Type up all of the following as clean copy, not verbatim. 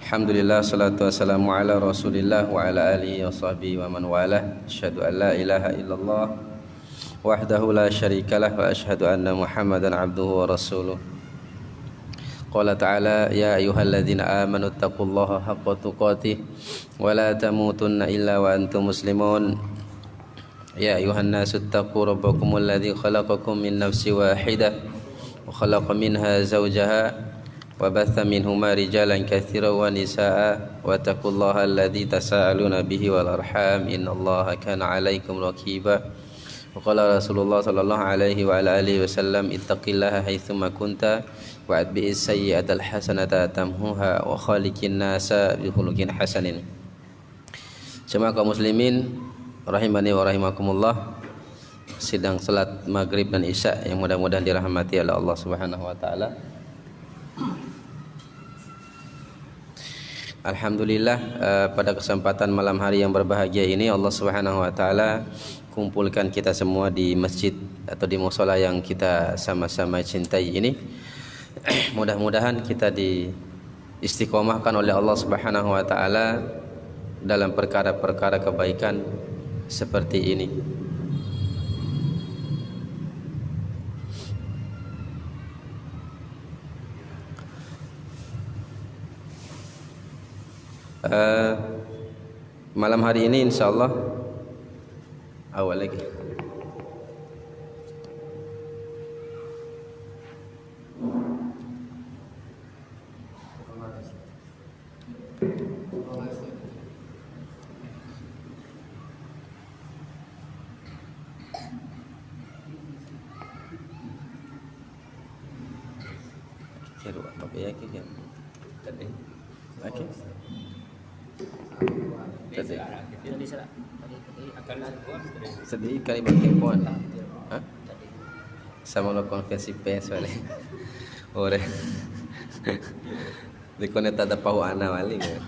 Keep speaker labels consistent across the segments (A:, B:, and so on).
A: Alhamdulillah, salatu wassalamu ala rasulillah wa ala alihi wa sahbihi wa man walah. Asyhadu an la ilaha illallah wahdahu la syarikalah wa asyhadu anna muhammadan abduhu wa rasuluh. Qala ta'ala, ya ayyuhalladzina amanu taqullaha haqqa tuqatih wa la tamutunna illa wa antum muslimun. Ya ayyuhan nasu taqu rabbakumul ladzi khalaqakum min nafsin wahidah wa khalaqa minha zawjaha وبث منهما رجالا كثيرا ونساء واتقوا الله الذي تساءلون به والأرحام إن الله كان عليكم رقيبا وقال رسول الله صلى الله عليه وعلى آله وسلم اتق الله حيثما كنت وأتبع السيئة الحسنة تمحوها وخالق الناس بخلق حسن. Jemaah kaum muslimin rahimani wa rahimakumullah, sidang salat maghrib dan isya yang mudah-mudahan dirahmati oleh Allah Subhanahu wa taala. Alhamdulillah, pada kesempatan malam hari yang berbahagia ini Allah Subhanahu wa taala kumpulkan kita semua di masjid atau di mushola yang kita sama-sama cintai ini. Mudah-mudahan kita diistiqomahkan oleh Allah Subhanahu wa taala dalam perkara-perkara kebaikan seperti ini. Malam hari ini insyaallah awal lagi kira apa ya kira tadi oke sedih kali pakai phone sama lo konversi pers wale ore di koneta ada pau ana wali kan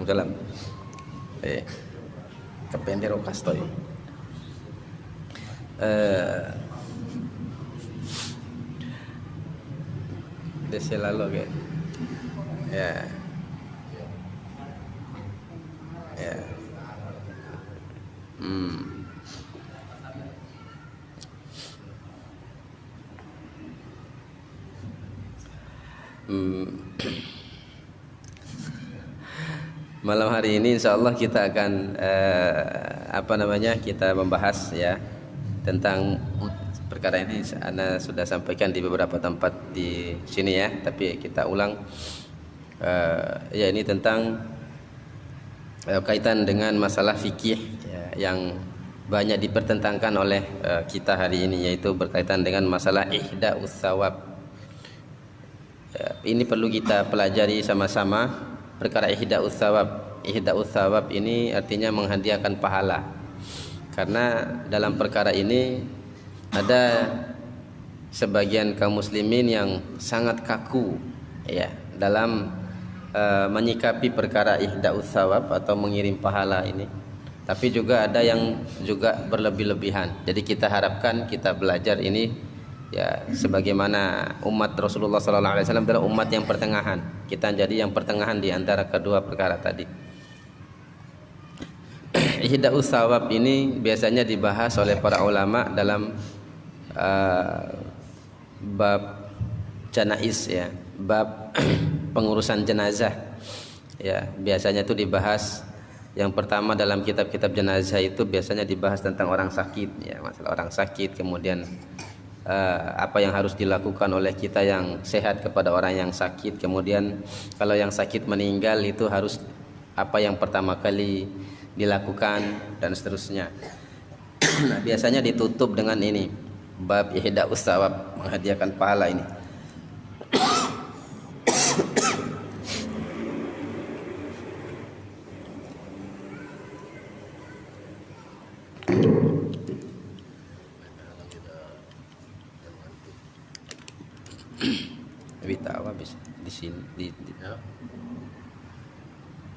A: dalam kapendero kastoy dese lalo ke ya Malam hari ini insyaallah kita akan kita membahas ya tentang perkara ini. Ana sudah sampaikan di beberapa tempat di sini ya, tapi kita ulang. Ya, ini tentang kaitan dengan masalah fikih ya, yang banyak dipertentangkan oleh kita hari ini, yaitu berkaitan dengan masalah ihda'us tsawab. Ini perlu kita pelajari sama-sama. Perkara ihda'us tsawab. Ihda'us tsawab ini artinya menghadiahkan pahala. Karena dalam perkara ini ada sebagian kaum muslimin yang sangat kaku ya dalam menyikapi perkara ihda'us tsawab atau mengirim pahala ini. Tapi juga ada yang juga berlebih-lebihan. Jadi kita harapkan kita belajar ini ya sebagaimana umat Rasulullah sallallahu alaihi wasallam adalah umat yang pertengahan. Kita jadi yang pertengahan di antara kedua perkara tadi. Ihda'us tsawab ini biasanya dibahas oleh para ulama dalam bab janaiz ya, bab pengurusan jenazah. Ya, biasanya itu dibahas yang pertama dalam kitab-kitab jenazah itu biasanya dibahas tentang orang sakit ya, masalah orang sakit, kemudian apa yang harus dilakukan oleh kita yang sehat kepada orang yang sakit, kemudian kalau yang sakit meninggal itu harus apa yang pertama kali dilakukan dan seterusnya. Nah, biasanya ditutup dengan ini, bab ihda'us tsawab, menghadiahkan pahala ini. Witawa bisa di sini di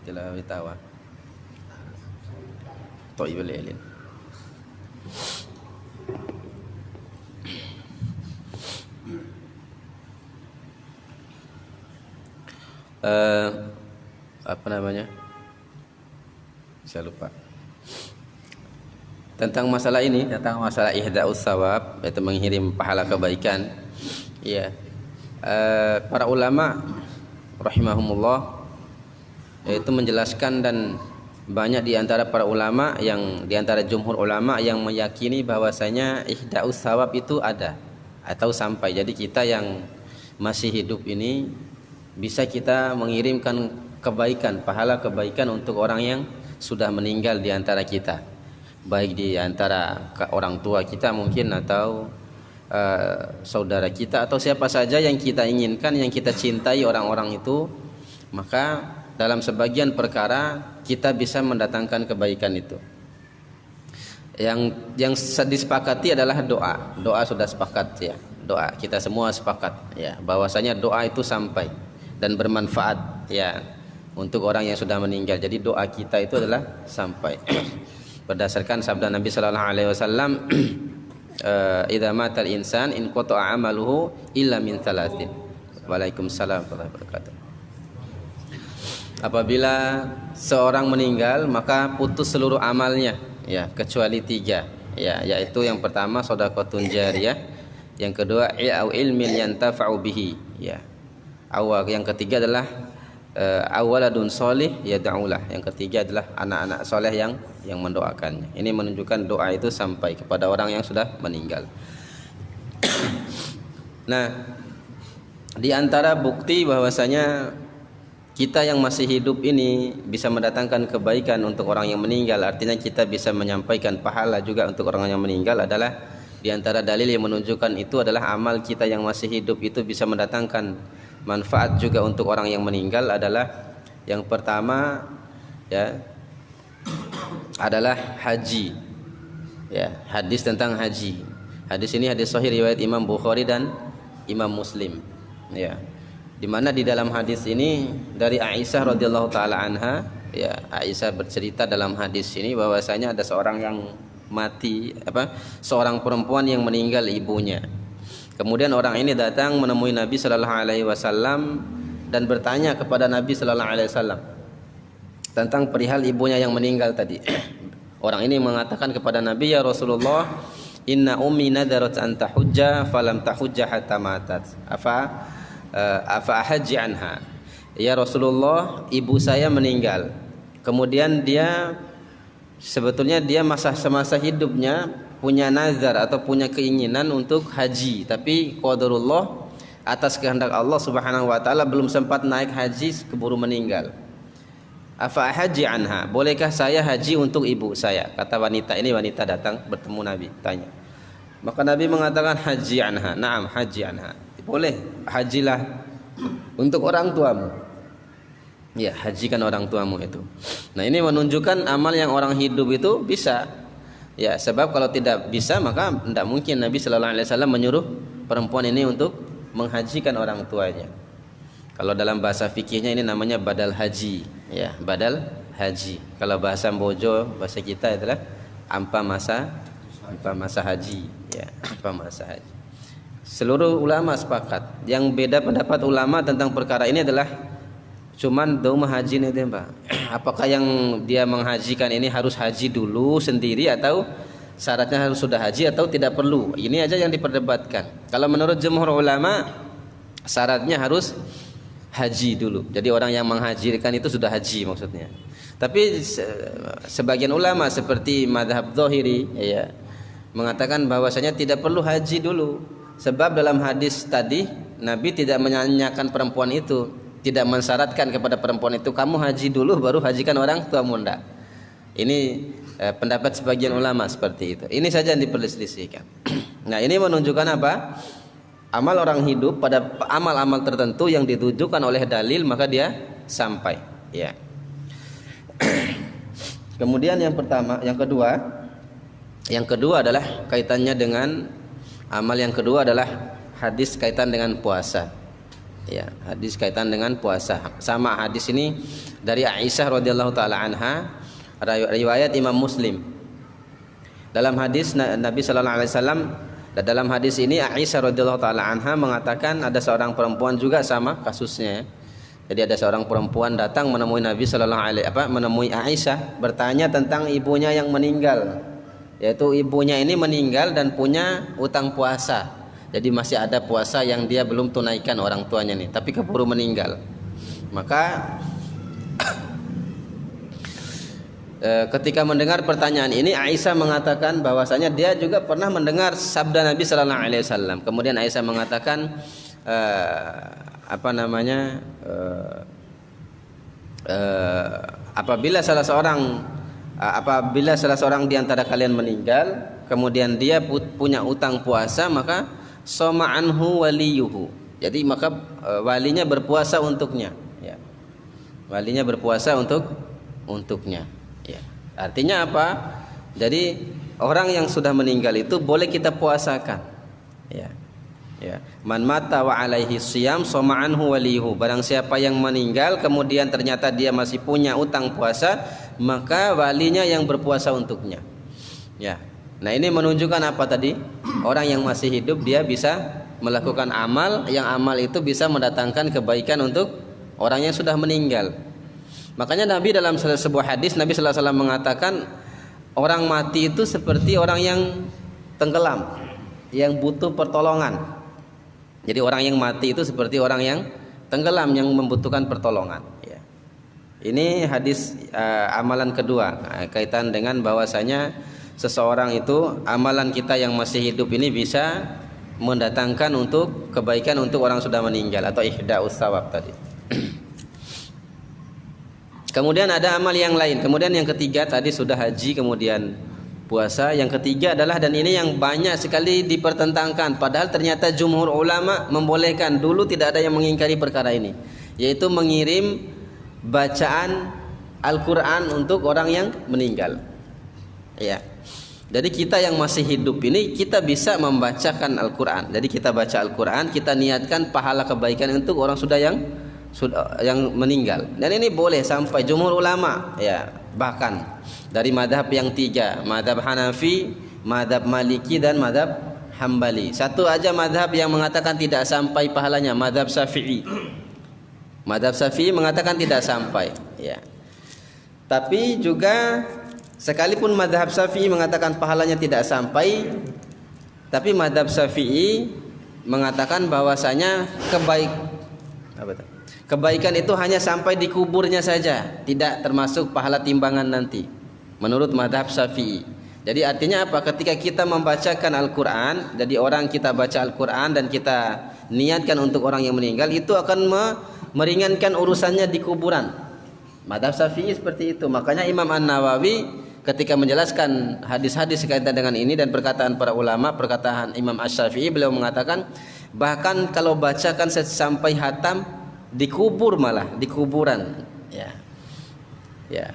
A: Tila Witawa Toibul Ilin. eh, apa namanya? Saya lupa. Tentang masalah ini, tentang masalah ihda'us sawab, yaitu mengirim pahala kebaikan. Ya. Para ulama rahimahumullah yaitu menjelaskan, dan banyak di antara para ulama, yang di antara jumhur ulama yang meyakini bahwasanya ihda'us sawab itu ada atau sampai. Jadi kita yang masih hidup ini bisa kita mengirimkan kebaikan, pahala kebaikan untuk orang yang sudah meninggal di antara kita, baik di antara orang tua kita mungkin, atau saudara kita, atau siapa saja yang kita inginkan, yang kita cintai orang-orang itu. Maka dalam sebagian perkara kita bisa mendatangkan kebaikan itu. Yang disepakati adalah doa. Doa sudah sepakat ya. Doa kita semua sepakat ya, bahwasanya doa itu sampai dan bermanfaat ya untuk orang yang sudah meninggal. Jadi doa kita itu adalah sampai. Berdasarkan sabda Nabi sallallahu alaihi wasallam, idza matal insan in qata'a amaluhu illa min thalathin. Waalaikumsalam warahmatullahi wabarakatuh. Apabila seorang meninggal maka putus seluruh amalnya ya, kecuali 3 ya, yaitu yang pertama shadaqatun jariyah, yang kedua ilmin yantafa'u bihi ya, yang ketiga adalah awaladun solih yad'ulah, yang ketiga adalah anak-anak soleh yang mendoakannya. Ini menunjukkan doa itu sampai kepada orang yang sudah meninggal. Nah, di antara bukti bahwasanya kita yang masih hidup ini bisa mendatangkan kebaikan untuk orang yang meninggal, artinya kita bisa menyampaikan pahala juga untuk orang yang meninggal, adalah di antara dalil yang menunjukkan itu adalah amal kita yang masih hidup itu bisa mendatangkan manfaat juga untuk orang yang meninggal. Adalah yang pertama ya, adalah haji ya, hadis tentang haji. Hadis ini hadis sahih riwayat Imam Bukhari dan Imam Muslim ya, di mana di dalam hadis ini dari Aisyah radhiyallahu taala anha ya, Aisyah bercerita dalam hadis ini bahwasanya ada seorang yang mati, seorang perempuan yang meninggal ibunya. Kemudian orang ini datang menemui Nabi sallallahu alaihi wasallam dan bertanya kepada Nabi sallallahu alaihi wasallam tentang perihal ibunya yang meninggal tadi. Orang ini mengatakan kepada Nabi, ya Rasulullah, inna ummi nadarat an tahujja falam tahujja hatta matat. Afa haji anha. Ya Rasulullah, ibu saya meninggal. Kemudian sebetulnya dia semasa hidupnya punya nazar atau punya keinginan untuk haji, tapi qadarullah, atas kehendak Allah Subhanahu wa taala belum sempat naik haji, keburu meninggal. Afa haji anha, bolehkah saya haji untuk ibu saya? Kata wanita ini, wanita datang bertemu Nabi, tanya. Maka Nabi mengatakan haji anha. Naam, haji anha. Boleh, hajilah untuk orang tuamu. Ya, hajikan orang tuamu itu. Nah, ini menunjukkan amal yang orang hidup itu bisa. Ya, sebab kalau tidak bisa maka tidak mungkin Nabi sallallahu alaihi wasallam menyuruh perempuan ini untuk menghajikan orang tuanya. Kalau dalam bahasa fikihnya ini namanya badal haji, ya, badal haji. Kalau bahasa Bojo, bahasa kita adalah ampa masa haji, ya, ampa masa haji. Seluruh ulama sepakat. Yang beda pendapat ulama tentang perkara ini adalah cuman daumah haji nih Pak. Apakah yang dia menghajikan ini harus haji dulu sendiri, atau syaratnya harus sudah haji, atau tidak perlu? Ini aja yang diperdebatkan. Kalau menurut jumhur ulama, syaratnya harus haji dulu. Jadi orang yang menghajikan itu sudah haji maksudnya. Tapi sebagian ulama seperti madhab Zahiri ya, mengatakan bahwasanya tidak perlu haji dulu. Sebab dalam hadis tadi Nabi tidak menanyakan perempuan itu, tidak mensyaratkan kepada perempuan itu kamu haji dulu baru hajikan orang tuamu, enggak. Ini pendapat sebagian ulama seperti itu. Ini saja yang diperselisihkan. Nah, ini menunjukkan apa? Amal orang hidup pada amal-amal tertentu yang ditujukan oleh dalil maka dia sampai. Ya. Kemudian yang kedua adalah kaitannya dengan amal yang kedua adalah hadis kaitan dengan puasa. Ya, hadis kaitan dengan puasa. Sama hadis ini dari Aisyah radhiyallahu taala anha, riwayat Imam Muslim. Dalam hadis Nabi sallallahu alaihi wasallam, dalam hadis ini Aisyah radhiyallahu taala anha mengatakan ada seorang perempuan juga sama kasusnya. Jadi ada seorang perempuan datang menemui Nabi sallallahu alaihi menemui Aisyah bertanya tentang ibunya yang meninggal. Yaitu ibunya ini meninggal dan punya utang puasa. Jadi masih ada puasa yang dia belum tunaikan orang tuanya nih, tapi keburu meninggal. Maka ketika mendengar pertanyaan ini, Aisyah mengatakan bahwasanya dia juga pernah mendengar sabda Nabi sallallahu alaihi wasallam. Kemudian Aisyah mengatakan apabila salah seorang di antara kalian meninggal, kemudian dia punya utang puasa, maka soma anhu waliyuhu. Jadi maka walinya berpuasa untuknya, ya. Walinya berpuasa untuknya, ya. Artinya apa? Jadi orang yang sudah meninggal itu boleh kita puasakan, ya. Ya, man mata wa alaihi siyam soma anhu waliyuhu. Barang siapa yang meninggal kemudian ternyata dia masih punya utang puasa, maka walinya yang berpuasa untuknya. Ya. Nah, ini menunjukkan apa tadi? Orang yang masih hidup dia bisa melakukan amal, yang amal itu bisa mendatangkan kebaikan untuk orang yang sudah meninggal. Makanya Nabi dalam sebuah hadis Nabi sallallahu alaihi wasallam mengatakan orang mati itu seperti orang yang tenggelam, yang butuh pertolongan. Jadi orang yang mati itu seperti orang yang tenggelam, yang membutuhkan pertolongan, ya. Ini hadis amalan kedua, kaitan dengan bahwasanya seseorang itu, amalan kita yang masih hidup ini bisa mendatangkan untuk kebaikan untuk orang sudah meninggal, atau ihda'us tsawab tadi. Kemudian ada amal yang lain. Kemudian yang ketiga tadi sudah haji, kemudian puasa. Yang ketiga adalah, dan ini yang banyak sekali dipertentangkan, padahal ternyata jumhur ulama membolehkan. Dulu tidak ada yang mengingkari perkara ini, yaitu mengirim bacaan Al-Quran untuk orang yang meninggal, ya. Jadi kita yang masih hidup ini kita bisa membacakan Al-Quran. Jadi kita baca Al-Quran, kita niatkan pahala kebaikan untuk orang yang meninggal. Dan ini boleh sampai jumhur ulama, ya. Bahkan dari madhab yang tiga, madhab Hanafi, madhab Maliki, dan madhab Hambali. Satu aja madhab yang mengatakan tidak sampai pahalanya, madhab Syafi'i. Madhab Syafi'i mengatakan tidak sampai, ya. Tapi juga sekalipun madhab Syafi'i mengatakan pahalanya tidak sampai, tapi madhab Syafi'i mengatakan bahwasanya kebaikan itu hanya sampai di kuburnya saja, tidak termasuk pahala timbangan nanti, menurut madhab Syafi'i. Jadi artinya apa? Ketika kita membacakan Al-Quran, jadi orang kita baca Al-Quran dan kita niatkan untuk orang yang meninggal, itu akan meringankan urusannya di kuburan. Madhab Syafi'i seperti itu. Makanya Imam An-Nawawi ketika menjelaskan hadis-hadis kaitan dengan ini dan perkataan para ulama, perkataan Imam Asy-Syafi'i, beliau mengatakan bahkan kalau bacakan sampai hatam dikubur, malah di kuburan, ya. Ya.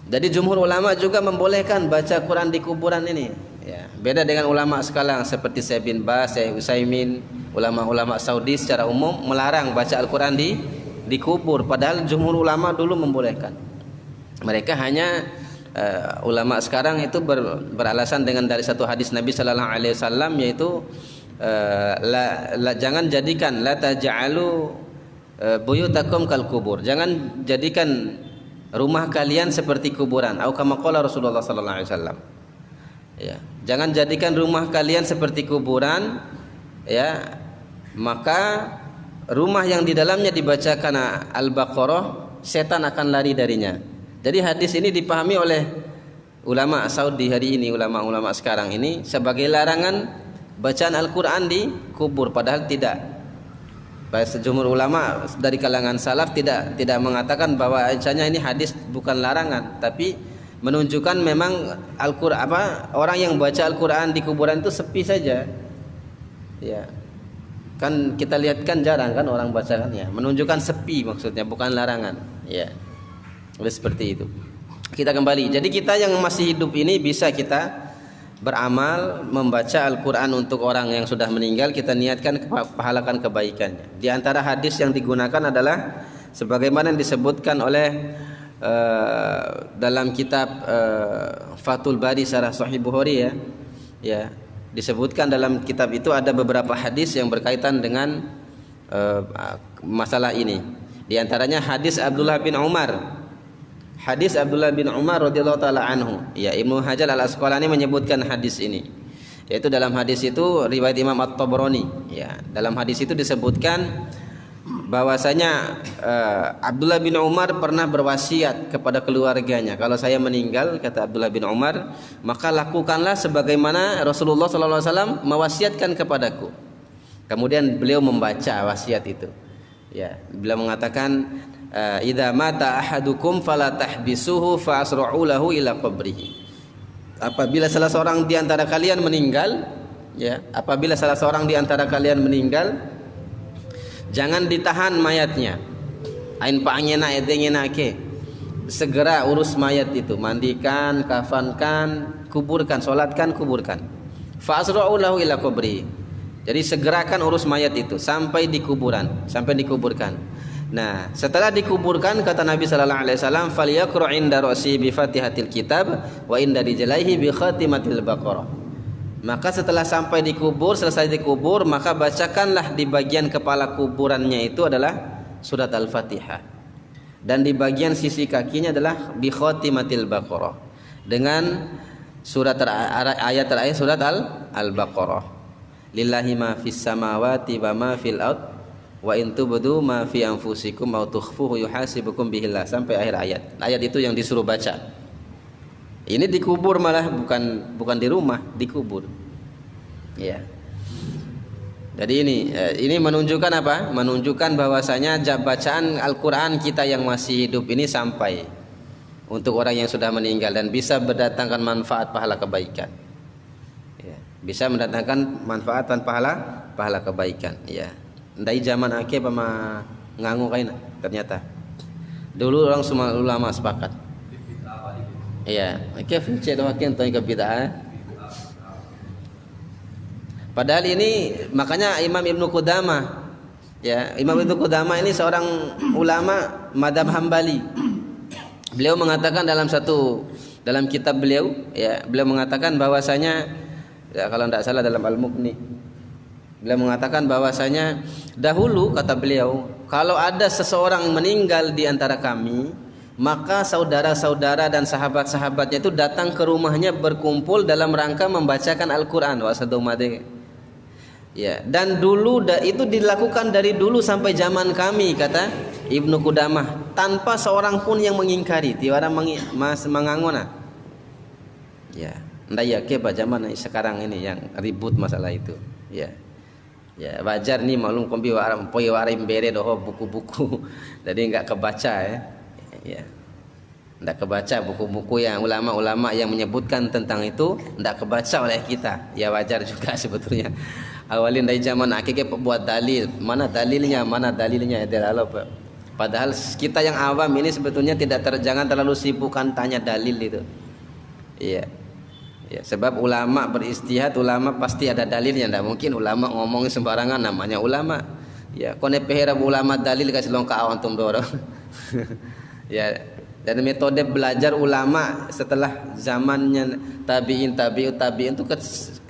A: Jadi jumhur ulama juga membolehkan baca Quran di kuburan ini, ya. Beda dengan ulama sekarang seperti Syekh bin Baz, Syekh Utsaimin, ulama-ulama Saudi secara umum melarang baca Al-Quran di kubur, padahal jumhur ulama dulu membolehkan. Mereka hanya ulama sekarang itu beralasan dengan dari satu hadis Nabi sallallahu alaihi wasallam, yaitu jangan jadikan la taj'alu buyutakum kal kubur, jangan jadikan rumah kalian seperti kuburan. Atau kama qala Rasulullah sallallahu alaihi wasallam, ya. Jangan jadikan rumah kalian seperti kuburan, ya. Maka rumah yang di dalamnya dibacakan Al-Baqarah, setan akan lari darinya. Jadi hadis ini dipahami oleh ulama Saudi hari ini, ulama-ulama sekarang ini, sebagai larangan bacaan Al-Quran di kubur, padahal tidak. Sejumhur ulama dari kalangan salaf tidak mengatakan bahwa misalnya ini hadis bukan larangan, tapi menunjukkan memang Al-Quran, orang yang baca Al-Quran di kuburan itu sepi saja, ya. Kan kita lihat kan jarang kan orang bacakan, ya. Menunjukkan sepi maksudnya, bukan larangan, ya. Oleh seperti itu. Kita kembali. Jadi kita yang masih hidup ini bisa kita beramal, membaca Al-Quran untuk orang yang sudah meninggal, kita niatkan pahalakan kebaikannya. Di antara hadis yang digunakan adalah sebagaimana yang disebutkan oleh dalam kitab Fathul Bari Syarah Sahih Bukhari, ya. Disebutkan dalam kitab itu ada beberapa hadis yang berkaitan dengan masalah ini. Di antaranya hadis Abdullah bin Umar. Hadis Abdullah bin Umar radhiyallahu taala anhu. Ya, Ibnu Hajar Al-Asqalani menyebutkan hadis ini. Yaitu dalam hadis itu riwayat Imam At-Tabrani. Ya, dalam hadis itu disebutkan bahwasanya Abdullah bin Umar pernah berwasiat kepada keluarganya, kalau saya meninggal, kata Abdullah bin Umar, maka lakukanlah sebagaimana Rasulullah SAW mewasiatkan kepadaku. Kemudian beliau membaca wasiat itu. Ya, beliau mengatakan, idza mata ahadukum fala tahbisuhu fa asra'u lahu ila qabrihi. Apabila salah seorang di antara kalian meninggal, ya, apabila salah seorang di antara kalian meninggal, jangan ditahan mayatnya. Ain paangena edengena ke. Segera urus mayat itu, mandikan, kafankan, kuburkan, salatkan, kuburkan. Fa asra'u lahu ila qabrihi. Jadi segerakan urus mayat itu sampai di kuburan, sampai dikuburkan. Nah, setelah dikuburkan, kata Nabi sallallahu alaihi wasallam, falyaqra 'inda ra'si bi Fatihatil Kitab wa inda rijlaihi bi khatimatil Baqarah. Maka setelah sampai dikubur, selesai dikubur, maka bacakanlah di bagian kepala kuburannya itu adalah surat Al-Fatihah. Dan di bagian sisi kakinya adalah bi khatimatil Baqarah. Dengan surat ayat terakhir surat Al-Baqarah. Lillahi ma fis samawati wa ma fil ard wa in tubdu ma fi anfusikum aw tukhfuhu yuhasibukum bihillah, sampai akhir ayat. Ayat itu yang disuruh baca. Ini dikubur, malah bukan di rumah, dikubur. Ya. Jadi ini menunjukkan apa? Menunjukkan bahwasanya bacaan Al-Qur'an kita yang masih hidup ini sampai untuk orang yang sudah meninggal dan bisa mendatangkan manfaat pahala kebaikan. Ya, bisa mendatangkan manfaat dan pahala kebaikan. Ya. Dari zaman akhir pama ngangu kain ternyata. Dulu orang semua ulama sepakat. Iya, kif cek doakin tentang bid'ah. Padahal ini makanya Imam Ibnu Qudamah, ya, Imam Ibnu Qudamah ini seorang ulama mazhab Hambali. Beliau mengatakan dalam kitab beliau, ya, beliau mengatakan bahwasanya, ya, kalau tidak salah dalam Al-Mughni, beliau mengatakan bahwasanya dahulu, kata beliau, kalau ada seseorang meninggal di antara kami, maka saudara-saudara dan sahabat-sahabatnya itu datang ke rumahnya berkumpul dalam rangka membacakan Al-Quran. Ya, dan dulu itu dilakukan dari dulu sampai zaman kami, kata Ibnu Qudamah, tanpa seorang pun yang mengingkari, tiada mengangona. Ya, ndak ya ke zaman sekarang ini yang ribut masalah itu. Ya. Ya, wajar nih maklum kombi waram poi warim bere doho buku-buku. Jadi enggak kebaca, ya. Ya. Enggak kebaca buku-buku yang ulama-ulama yang menyebutkan tentang itu, enggak kebaca oleh kita. Ya wajar juga sebetulnya. Awalin dari zaman akhirnya buat dalil. Mana dalilnya? Padahal kita yang awam ini sebetulnya jangan terlalu sibukkan tanya dalil itu. Iya. Ya, sebab ulama beristihad, ulama pasti ada dalilnya. Tidak mungkin ulama ngomong sembarangan, namanya ulama. Ya, kone pehera ulama dalil kasih longka awantum dorong. Ya, dan metode belajar ulama setelah zamannya tabi'in itu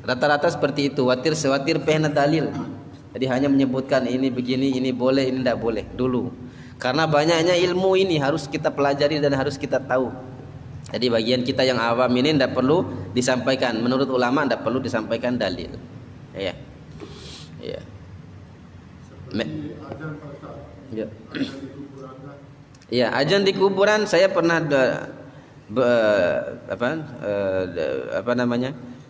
A: rata-rata seperti itu. Watir pehna dalil. Jadi hanya menyebutkan ini begini, ini boleh, ini tidak boleh dulu. Karena banyaknya ilmu ini harus kita pelajari dan harus kita tahu. Jadi bagian kita yang awam ini tidak perlu disampaikan, menurut ulama tidak perlu disampaikan dalil. Ya. Ya. Ya. Ya, azan di kuburan saya pernah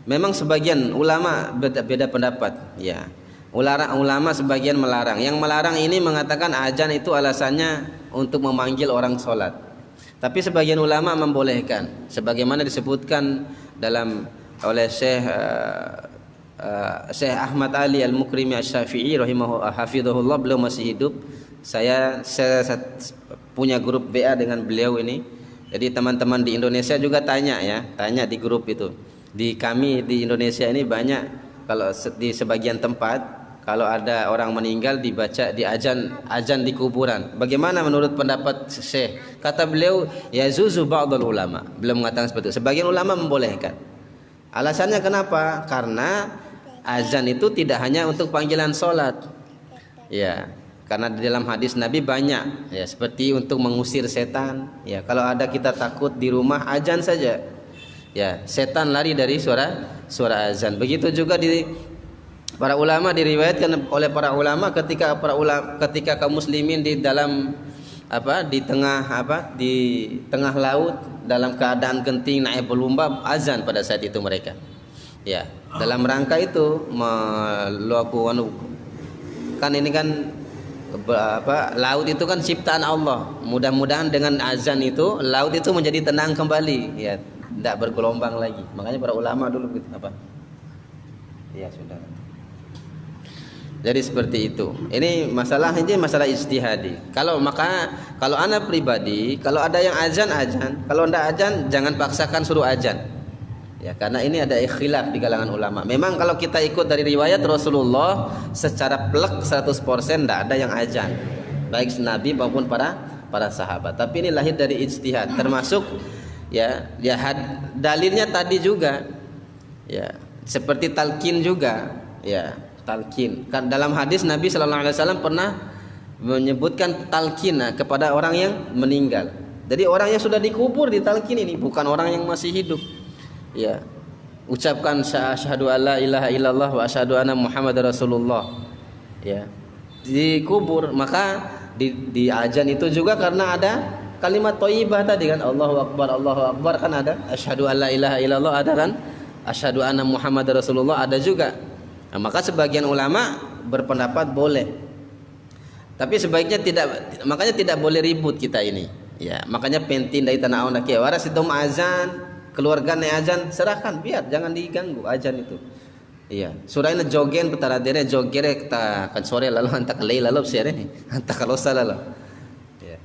A: memang sebagian ulama beda pendapat, ya. Ulama sebagian melarang. Yang melarang ini mengatakan azan itu alasannya untuk memanggil orang sholat. Tapi sebagian ulama membolehkan, sebagaimana disebutkan oleh Syekh Ahmad Ali Al-Mukrimi Asy-Syafi'i hafizahullah, beliau masih hidup. Saya punya grup WA dengan beliau ini. Jadi teman-teman di Indonesia juga tanya di grup itu. Kami di Indonesia ini banyak, kalau di sebagian tempat kalau ada orang meninggal dibaca di azan di kuburan. Bagaimana menurut pendapat Syekh? Kata beliau, yazuzu ba'dul ulama. Beliau mengatakan seperti itu. Sebagian ulama membolehkan. Alasannya kenapa? Karena azan itu tidak hanya untuk panggilan sholat. Ya. Karena di dalam hadis Nabi banyak ya, seperti untuk mengusir setan ya. Kalau ada kita takut di rumah, azan saja ya, setan lari dari suara azan. Begitu juga di para ulama, diriwayatkan oleh para ulama ketika kaum muslimin di dalam di tengah laut dalam keadaan genting naik berlomba, azan pada saat itu mereka ya, dalam rangka itu melakukan, kan ini kan laut itu kan ciptaan Allah. Mudah-mudahan dengan azan itu laut itu menjadi tenang kembali ya, tidak bergelombang lagi. Makanya para ulama dulu gitu ya sudah. Jadi seperti itu. Ini masalah ijtihadi. Kalau ana pribadi, kalau ada yang azan, kalau tidak azan jangan paksakan suruh azan. Ya, karena ini ada khilaf di kalangan ulama. Memang kalau kita ikut dari riwayat Rasulullah secara plek 100% tidak ada yang azan, baik Nabi maupun para sahabat. Tapi ini lahir dari ijtihad, termasuk dalilnya tadi juga ya, seperti talqin juga ya, talqin. Kan dalam hadis Nabi sallallahu alaihi wasallam pernah menyebutkan talqin kepada orang yang meninggal. Jadi orang yang sudah dikubur di talqin ini, bukan orang yang masih hidup. Ya, ucapkan asyhadu alla ilaha illallah wa asyhadu anna muhammadar rasulullah. Ya, dikubur, maka di azan itu juga karena ada kalimat thayyibah tadi kan, Allahu akbar kan ada, asyhadu alla ilaha illallah ada kan, asyhadu anna muhammadar rasulullah ada juga. Nah, maka sebagian ulama berpendapat boleh. Tapi sebaiknya makanya tidak boleh ribut kita ini. Ya, makanya penting dari tanah awan kia waras itu azan, keluarga azan serahkan, biar jangan diganggu azan itu. Iya, surayna jogen petara dere jogere kita kan sore lalu hantak lei lalu siare hantak kalosa lalu. Ya.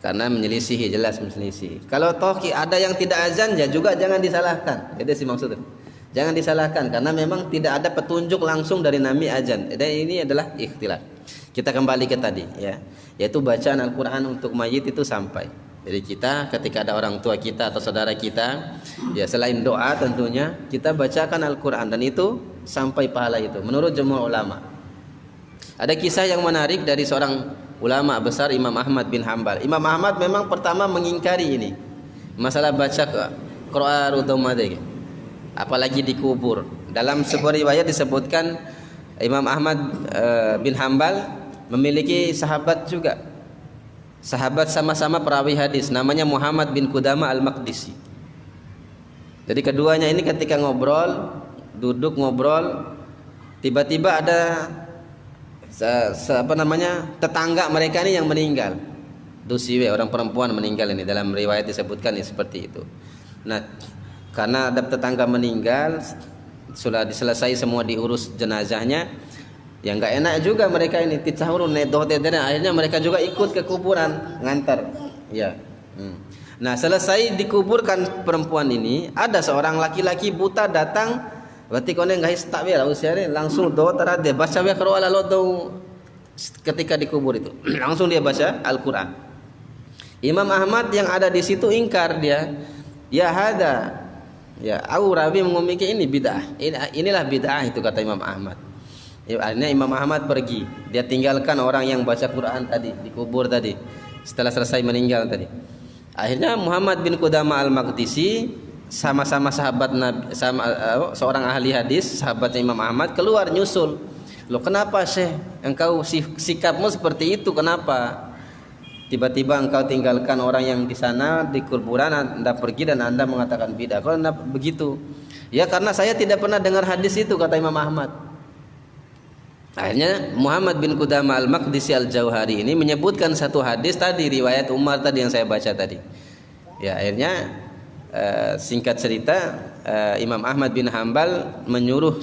A: Karena menyelisihi, jelas menyelisihi. Kalau toh ada yang tidak azan ya juga jangan disalahkan. Itu sih maksudnya. Jangan disalahkan karena memang tidak ada petunjuk langsung dari Nabi azan. Dan ini adalah ikhtilaf. Kita kembali ke tadi ya, yaitu bacaan Al-Qur'an untuk mayit itu sampai. Jadi kita ketika ada orang tua kita atau saudara kita ya, selain doa tentunya kita bacakan Al-Qur'an, dan itu sampai pahala itu menurut jumhur ulama. Ada kisah yang menarik dari seorang ulama besar, Imam Ahmad bin Hanbal. Imam Ahmad memang pertama mengingkari ini masalah baca Qur'an utamade, apalagi dikubur. Dalam sebuah riwayat disebutkan Imam Ahmad bin Hanbal memiliki sahabat juga, sahabat sama-sama perawi hadis, namanya Muhammad bin Qudamah al-Maqdisi. Jadi keduanya ini ketika duduk ngobrol, tiba-tiba ada tetangga mereka ini yang meninggal. Dusiwe, orang perempuan meninggal ini, dalam riwayat disebutkan ya, seperti itu. Nah, karena ada tetangga meninggal, sudah diselesai semua diurus jenazahnya, yang nggak enak juga mereka ini akhirnya mereka juga ikut ke kuburan ngantar ya. Nah, selesai dikuburkan perempuan ini, ada seorang laki-laki buta datang, berarti kone nggak takbir usianya langsung doa terade baca ya kalau ala ketika dikubur itu langsung dia baca Al-Qur'an. Imam Ahmad yang ada di situ ingkar, dia ya hada ya, aku Rabi mengumumkan ini bid'ah, inilah bid'ah itu kata Imam Ahmad. Akhirnya Imam Ahmad pergi, dia tinggalkan orang yang baca Quran tadi, dikubur tadi, setelah selesai meninggal tadi. Akhirnya Muhammad bin Qudamah al-Maqdisi sama-sama sahabat Nabi, seorang ahli hadis, sahabatnya Imam Ahmad, keluar nyusul. Loh, kenapa Syekh, engkau sikapmu seperti itu, kenapa? Tiba-tiba engkau tinggalkan orang yang di sana di kuburan, Anda pergi dan Anda mengatakan bid'ah. Kalau Anda begitu? Ya karena saya tidak pernah dengar hadis itu, kata Imam Ahmad. Akhirnya Muhammad bin Qudamah al-Maqdisi al-Jauhari ini menyebutkan satu hadis tadi, riwayat Umar tadi yang saya baca tadi. Ya, akhirnya singkat cerita Imam Ahmad bin Hanbal menyuruh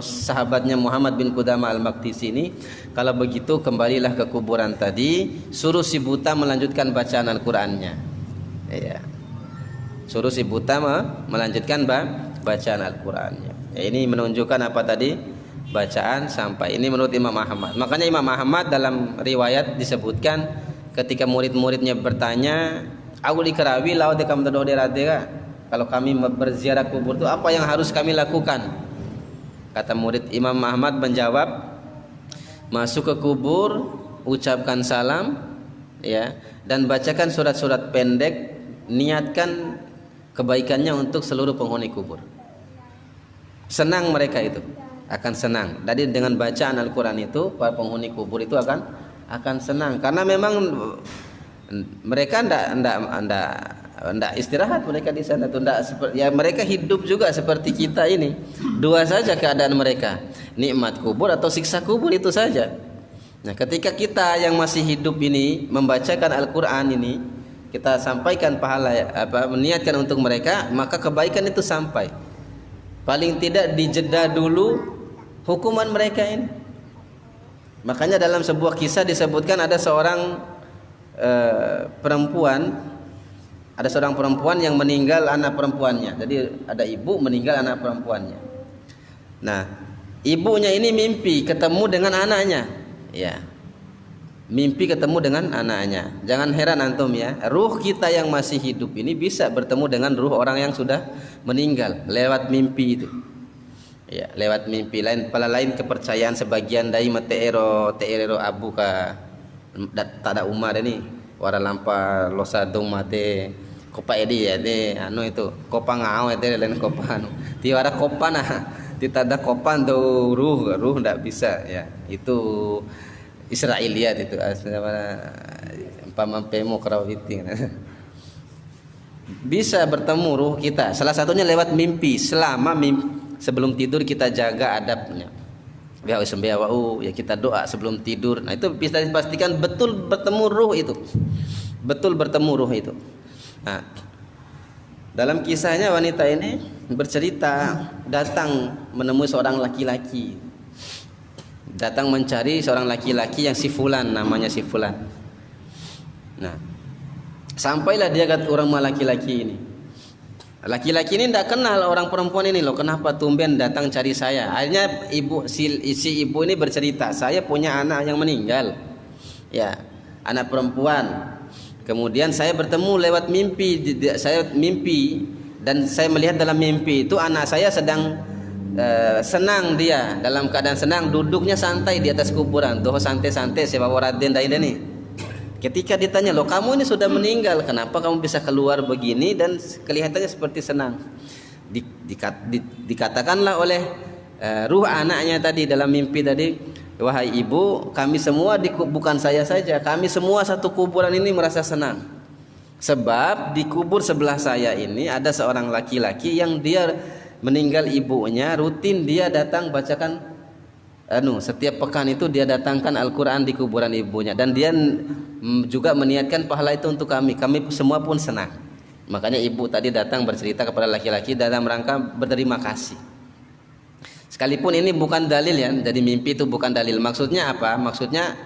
A: sahabatnya Muhammad bin Qudamah al-Maqdisi ini, kalau begitu kembalilah ke kuburan tadi, suruh si buta melanjutkan bacaan Al-Qur'annya. Ya. Suruh si buta melanjutkan bacaan Al-Qur'annya. Ya, ini menunjukkan apa tadi? Bacaan sampai. Ini menurut Imam Ahmad. Makanya Imam Ahmad dalam riwayat disebutkan ketika murid-muridnya bertanya, "Auli karawi lau de kam dodo deradega." Kalau kami berziarah kubur itu apa yang harus kami lakukan? Kata murid Imam Ahmad menjawab, masuk ke kubur, ucapkan salam, ya, dan bacakan surat-surat pendek, niatkan kebaikannya untuk seluruh penghuni kubur. Senang mereka itu, akan senang. Jadi dengan bacaan Al-Quran itu, para penghuni kubur itu akan senang, karena memang mereka ndak istirahat mereka di sana tuh, ya mereka hidup juga seperti kita ini. Dua saja keadaan mereka, nikmat kubur atau siksa kubur, itu saja. Nah, ketika kita yang masih hidup ini membacakan Al-Quran ini, kita sampaikan pahala, meniatkan untuk mereka, maka kebaikan itu sampai. Paling tidak dijeda dulu hukuman mereka ini. Makanya dalam sebuah kisah disebutkan ada seorang perempuan yang meninggal anak perempuannya. Jadi ada ibu meninggal anak perempuannya. Nah, ibunya ini mimpi ketemu dengan anaknya, ya. Mimpi ketemu dengan anaknya. Jangan heran antum ya, ruh kita yang masih hidup ini bisa bertemu dengan ruh orang yang sudah meninggal lewat mimpi itu. Ya, lewat mimpi. Lain kepercayaan sebagian dari teero abu ka tak ada umar ini wara lampa losa dong mate kopa edi ya de anu itu kopa ngau itu lain kopa anu ti wara kopa nah ti tada kopa do ruh ndak bisa ya, itu Israiliyat itu pamampemo krawiti bisa bertemu ruh kita, salah satunya lewat mimpi. Selama sebelum tidur kita jaga adabnya, ya kita doa sebelum tidur. Nah, itu bisa dipastikan betul bertemu ruh itu, Nah, dalam kisahnya wanita ini bercerita datang menemui seorang laki-laki, datang mencari seorang laki-laki yang si fulan, namanya si fulan. Nah, sampailah dia ke rumah laki-laki ini. Laki-laki ini tidak kenal orang perempuan ini loh, kenapa tumben datang cari saya. Akhirnya si ibu ini bercerita, saya punya anak yang meninggal, ya, anak perempuan. Kemudian saya bertemu lewat mimpi, dan saya melihat dalam mimpi itu anak saya sedang senang, dia dalam keadaan senang, duduknya santai di atas kuburan, tuh santai-santai sebawaradin nih. Ketika ditanya, loh kamu ini sudah meninggal, kenapa kamu bisa keluar begini dan kelihatannya seperti senang? Dikatakanlah oleh ruh anaknya tadi dalam mimpi tadi, wahai ibu, kami semua bukan saya saja, kami semua satu kuburan ini merasa senang. Sebab di kubur sebelah saya ini ada seorang laki-laki yang dia meninggal ibunya, rutin dia datang bacakan setiap pekan itu dia datangkan Al-Quran di kuburan ibunya, dan dia juga meniatkan pahala itu untuk kami semua pun senang. Makanya ibu tadi datang bercerita kepada laki-laki dalam rangka berterima kasih. Sekalipun ini bukan dalil ya, jadi mimpi itu bukan dalil. Maksudnya apa? Maksudnya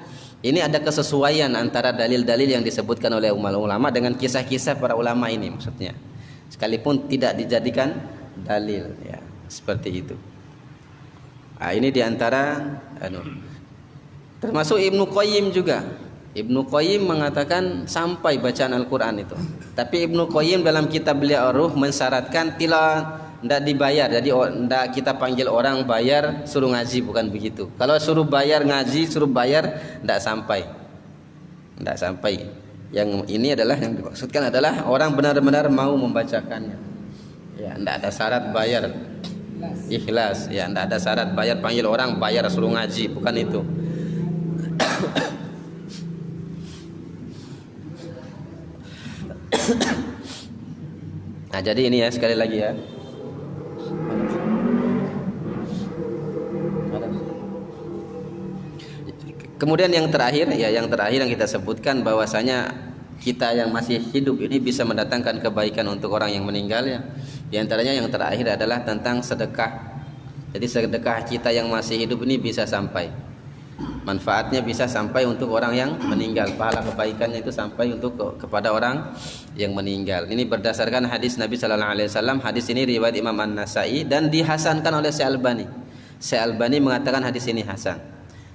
A: ini ada kesesuaian antara dalil-dalil yang disebutkan oleh ulama dengan kisah-kisah para ulama ini, maksudnya. Sekalipun tidak dijadikan dalil ya, seperti itu. Nah, ini diantara termasuk Ibnu Qayyim juga. Ibnu Qayyim mengatakan sampai bacaan Al-Quran itu. Tapi Ibnu Qayyim dalam kitab beliau Ruh mensyaratkan tidak dibayar. Jadi tidak kita panggil orang bayar suruh ngaji, bukan begitu. Kalau suruh bayar ngaji, suruh bayar tidak sampai. Yang ini adalah yang dimaksudkan adalah orang benar-benar mau membacakannya. Ya, tidak ada syarat bayar. Ikhlas, ya, tidak ada syarat bayar, panggil orang bayar suruh ngaji, bukan itu. Nah, jadi ini ya, sekali lagi ya. Kemudian yang terakhir yang kita sebutkan bahwasanya kita yang masih hidup ini bisa mendatangkan kebaikan untuk orang yang meninggal ya. Di antaranya yang terakhir adalah tentang sedekah. Jadi sedekah kita yang masih hidup ini bisa sampai, manfaatnya bisa sampai untuk orang yang meninggal, pahala kebaikannya itu sampai untuk kepada orang yang meninggal. Ini berdasarkan hadis Nabi sallallahu alaihi wasallam. Hadis ini riwayat Imam An-Nasa'i dan dihasankan oleh Syekh Albani. Syekh Albani mengatakan hadis ini hasan.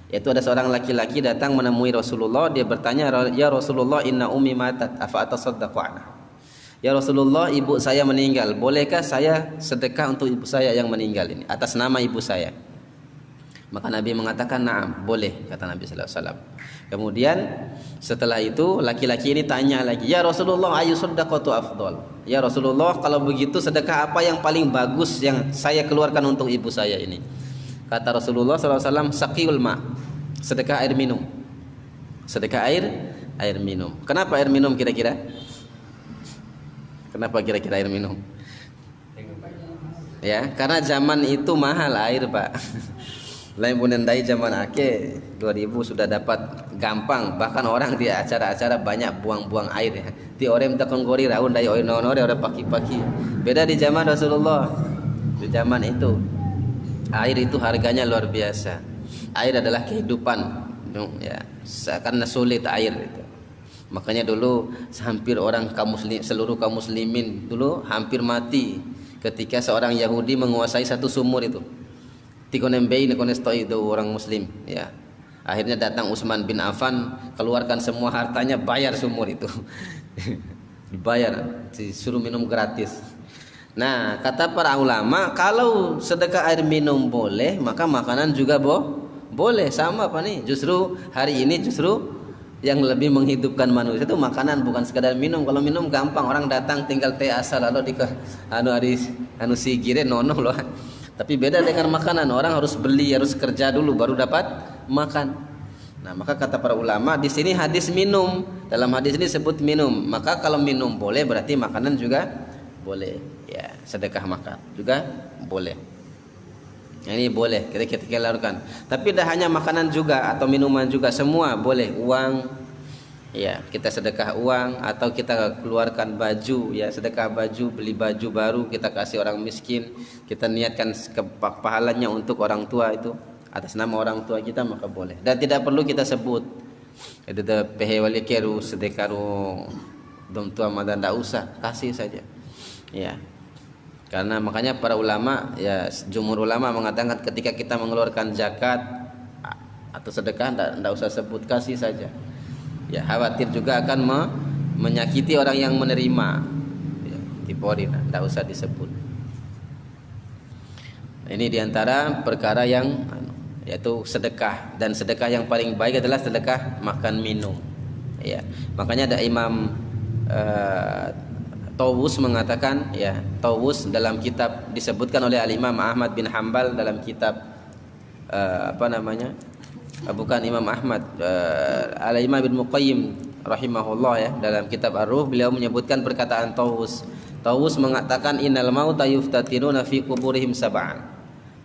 A: Yaitu ada seorang laki-laki datang menemui Rasulullah, dia bertanya, "Ya Rasulullah, inna ummi matat, afa atasaddaqu anha?" Ya Rasulullah, ibu saya meninggal, bolehkah saya sedekah untuk ibu saya yang meninggal ini atas nama ibu saya? Maka Nabi mengatakan na'am, boleh, kata Nabi sallallahu alaihi wasallam. Kemudian setelah itu laki-laki ini tanya lagi, "Ya Rasulullah, ayu shadaqatu afdal?" Ya Rasulullah, kalau begitu sedekah apa yang paling bagus yang saya keluarkan untuk ibu saya ini? Kata Rasulullah sallallahu alaihi wasallam, "Saqiyul ma." Sedekah air minum. Sedekah air minum. Kenapa air minum kira-kira? Kenapa kira-kira air minum? Ya, karena zaman itu mahal air, Pak. Lain punendai zaman ake 2000 sudah dapat gampang, bahkan orang di acara-acara banyak buang-buang air ya. Di orang minta konggori raun dai oi nonore orang paki-paki. Beda di zaman Rasulullah. Di zaman itu air itu harganya luar biasa. Air adalah kehidupan ya. Karena sulit air itu. Makanya dulu hampir orang kaum muslim, seluruh kaum muslimin dulu hampir mati ketika seorang Yahudi menguasai satu sumur itu. Tikonembe nekonestoi itu orang muslim ya. Akhirnya datang Utsman bin Affan, keluarkan semua hartanya, bayar sumur itu. Dibayar, disuruh minum gratis. Nah, kata para ulama, kalau sedekah air minum boleh, maka makanan juga boleh. Sama apa nih? Justru hari ini justru yang lebih menghidupkan manusia itu makanan, bukan sekadar minum. Kalau minum gampang, orang datang tinggal teh asal lalu anu sigire nono loh. Tapi beda dengan makanan, orang harus beli, harus kerja dulu baru dapat makan. Nah, maka kata para ulama di sini hadis minum, dalam hadis ini sebut minum. Maka kalau minum boleh berarti makanan juga boleh. Ya, sedekah makan juga boleh. Ini boleh kita lakukan. Tapi tidak hanya makanan juga atau minuman juga, semua boleh. Uang, ya kita sedekah uang atau kita keluarkan baju, ya sedekah baju, beli baju baru kita kasih orang miskin, kita niatkan pahalanya untuk orang tua itu atas nama orang tua kita, maka boleh. Dan tidak perlu kita sebut itu pehewali keru sedekaru dom tua madan, tidak usah, kasih saja ya. Karena makanya para ulama ya, jumhur ulama mengatakan ketika kita mengeluarkan zakat atau sedekah tidak usah sebut, kasih saja. Ya, khawatir juga akan menyakiti orang yang menerima. Ya, dipori, tidak usah disebut. Ini diantara perkara yang yaitu sedekah, dan sedekah yang paling baik adalah sedekah makan minum. Ya, makanya ada Imam Tawus mengatakan, ya Tawus dalam kitab disebutkan oleh Al-Imam Ahmad bin Hambal dalam kitab bukan Imam Ahmad, Al-Imam Ibnu Qayyim rahimahullah ya, dalam kitab Ar-Ruh beliau menyebutkan perkataan Tawus. Tawus mengatakan innal mauta yuftatinuna fi quburihim sab'an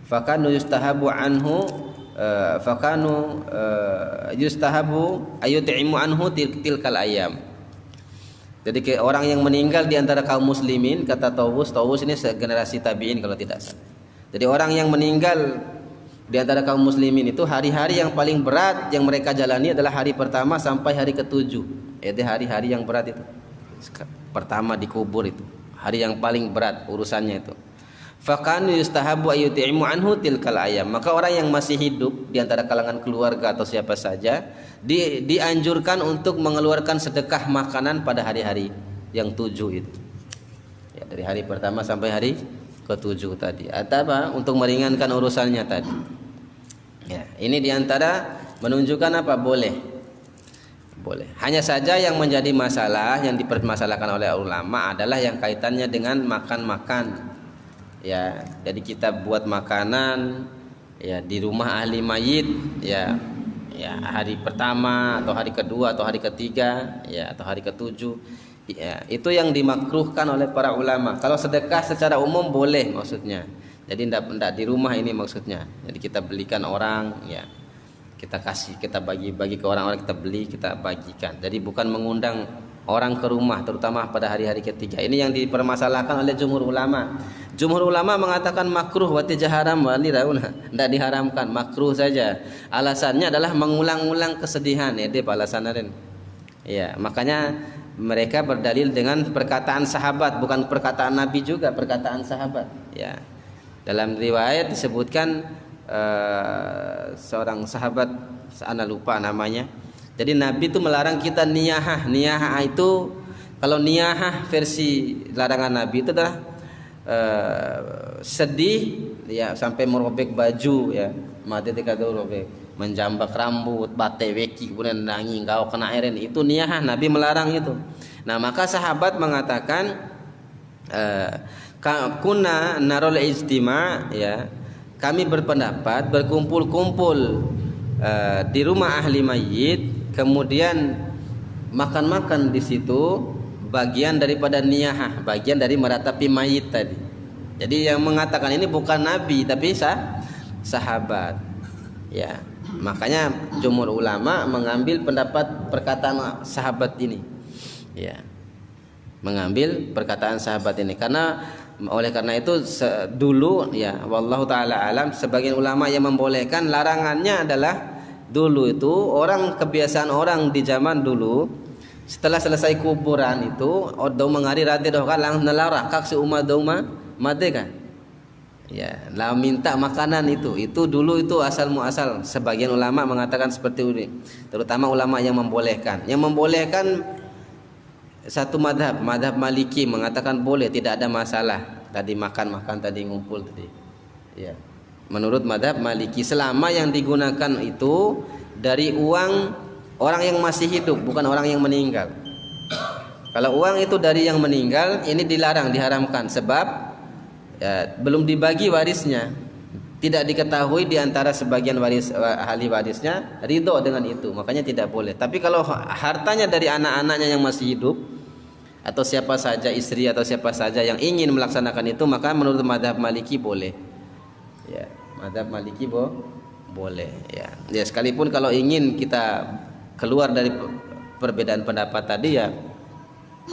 A: fakanu yustahabu anhu yustahabu ayut'imu anhu tilkal ayam. Jadi orang yang meninggal di antara kaum muslimin, kata Tawus ini generasi tabi'in kalau tidak salah. Jadi orang yang meninggal di antara kaum muslimin itu hari-hari yang paling berat yang mereka jalani adalah hari pertama sampai hari ke-7. Itu hari-hari yang berat itu. Pertama dikubur itu, hari yang paling berat urusannya itu. Fakanu yustahabu ayuti'imu anhu tilkal ayam. Maka orang yang masih hidup di antara kalangan keluarga atau siapa saja dianjurkan untuk mengeluarkan sedekah makanan pada hari-hari yang 7 itu. Ya, dari hari pertama sampai hari ke-7 tadi. Atau apa? Untuk meringankan urusannya tadi. Ya, ini diantara menunjukkan apa? Boleh. Hanya saja yang menjadi masalah, yang dipermasalahkan oleh ulama adalah yang kaitannya dengan makan-makan. Ya, jadi kita buat makanan ya di rumah ahli mayit ya hari pertama atau hari kedua atau hari ketiga ya atau hari ke-7 ya, itu yang dimakruhkan oleh para ulama. Kalau sedekah secara umum boleh maksudnya. Jadi tidak di rumah ini maksudnya. Jadi kita belikan orang ya. Kita kasih, kita bagi-bagi ke orang-orang, kita beli, kita bagikan. Jadi bukan mengundang orang ke rumah terutama pada hari-hari ketiga. Ini yang dipermasalahkan oleh jumhur ulama. Jumhur ulama mengatakan makruh wa haram wa tidak diharamkan, makruh saja. Alasannya adalah mengulang-ulang kesedihan ya, dia alasannya. Ya, makanya mereka berdalil dengan perkataan sahabat, bukan perkataan Nabi juga, perkataan sahabat. Ya. Dalam riwayat disebutkan seorang sahabat, ana lupa namanya. Jadi Nabi itu melarang kita niyahah. Niyahah itu, kalau niyahah versi larangan Nabi itu adalah sedih ya sampai merobek baju ya, mati tika dulu be menjambak rambut, batai weki kemudian nangi kau kena airin, itu niyah, Nabi melarang itu. Nah, maka sahabat mengatakan kuna narol ijtima, ya, kami berpendapat berkumpul-kumpul di rumah ahli mayit, kemudian makan-makan di situ bagian daripada niyah, bagian dari meratapi mayit tadi. Jadi yang mengatakan ini bukan Nabi tapi sahabat, ya. Makanya jumhur ulama mengambil pendapat perkataan sahabat ini, ya, mengambil perkataan sahabat ini karena oleh karena itu dulu, ya, wallahu taala alam, sebagian ulama yang membolehkan, larangannya adalah dulu itu orang, kebiasaan orang di zaman dulu setelah selesai kuburan itu odo mengari rade doh kalang nelara kak si umat doma mate kan, ya, lah minta makanan itu dulu itu asal muasal. Sebagian ulama mengatakan seperti ini, terutama ulama yang membolehkan satu madhab Maliki mengatakan boleh, tidak ada masalah tadi makan tadi ngumpul tadi, ya, menurut madhab Maliki selama yang digunakan itu dari uang orang yang masih hidup, bukan orang yang meninggal. Kalau uang itu dari yang meninggal, ini dilarang, diharamkan, sebab ya, belum dibagi warisnya, tidak diketahui di antara sebagian ahli warisnya ridho dengan itu, makanya tidak boleh. Tapi kalau hartanya dari anak-anaknya yang masih hidup atau siapa saja, istri atau siapa saja yang ingin melaksanakan itu, maka menurut mazhab Maliki boleh, ya, mazhab Maliki boleh, ya. Ya, sekalipun kalau ingin kita keluar dari perbedaan pendapat tadi, ya,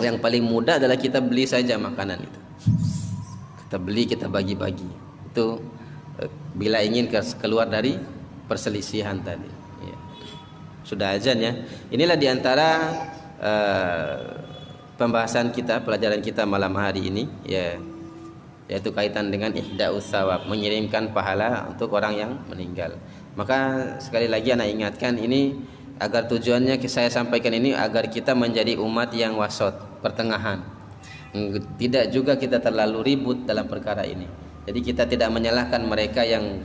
A: yang paling mudah adalah kita beli saja makanan itu. Kita beli, kita bagi-bagi. Itu bila ingin keluar dari perselisihan tadi, ya. Sudah azan, ya. Inilah diantara pembahasan kita, pelajaran kita malam hari ini, ya, yaitu kaitan dengan ihda'us tsawab, mengirimkan pahala untuk orang yang meninggal. Maka sekali lagi anak ingatkan ini, agar tujuannya saya sampaikan ini agar kita menjadi umat yang wasot, pertengahan. Tidak juga kita terlalu ribut dalam perkara ini. Jadi kita tidak menyalahkan mereka yang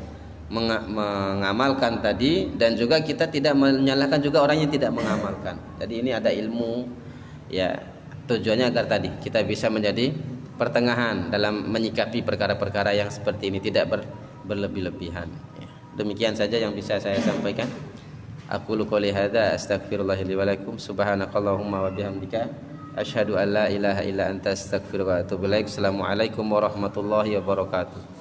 A: mengamalkan tadi, dan juga kita tidak menyalahkan juga orang yang tidak mengamalkan. Jadi ini ada ilmu, ya, tujuannya agar tadi kita bisa menjadi pertengahan dalam menyikapi perkara-perkara yang seperti ini, tidak berlebih-lebihan, ya. Demikian saja yang bisa saya sampaikan. Aku qouli hadza astaghfirullah li wa lakum, subhanakallahumma wa bihamdika asyhadu an la ilaha illa anta astaghfiruka wa atubu ilaik. Assalamualaikum warahmatullahi wabarakatuh.